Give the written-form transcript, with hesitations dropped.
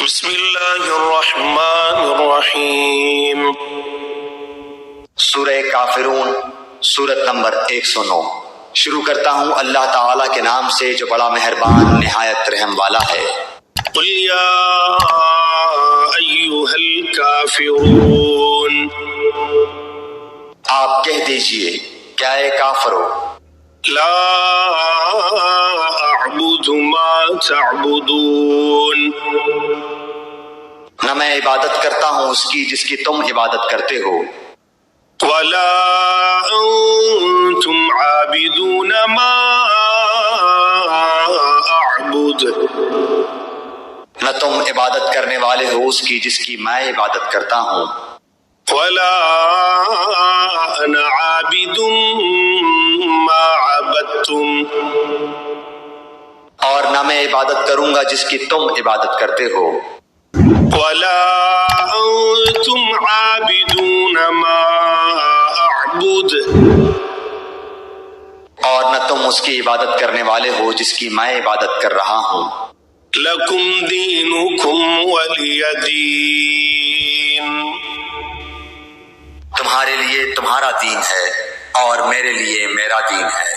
بسم اللہ الرحمن الرحیم۔ سورہ کافرون، سورت نمبر 109۔ شروع کرتا ہوں اللہ تعالیٰ کے نام سے جو بڑا مہربان نہایت رحم والا ہے۔ قل یا ایھا الکافرون، آپ کہہ دیجئے کیا اے کافرو، لا اعبد ما تعبدون، نہ میں عبادت کرتا ہوں اس کی جس کی تم عبادت کرتے ہو، ولا انتم عابدون ما اعبد، نہ تم عبادت کرنے والے ہو اس کی جس کی میں عبادت کرتا ہوں، ولا انا عابد ما عبدتم، اور نہ میں عبادت کروں گا جس کی تم عبادت کرتے ہو، ولا انتم عابدون ما اعبد، اور نہ تم اس کی عبادت کرنے والے ہو جس کی میں عبادت کر رہا ہوں۔ لکم دینکم ولی دین، تمہارے لیے تمہارا دین ہے اور میرے لیے میرا دین ہے۔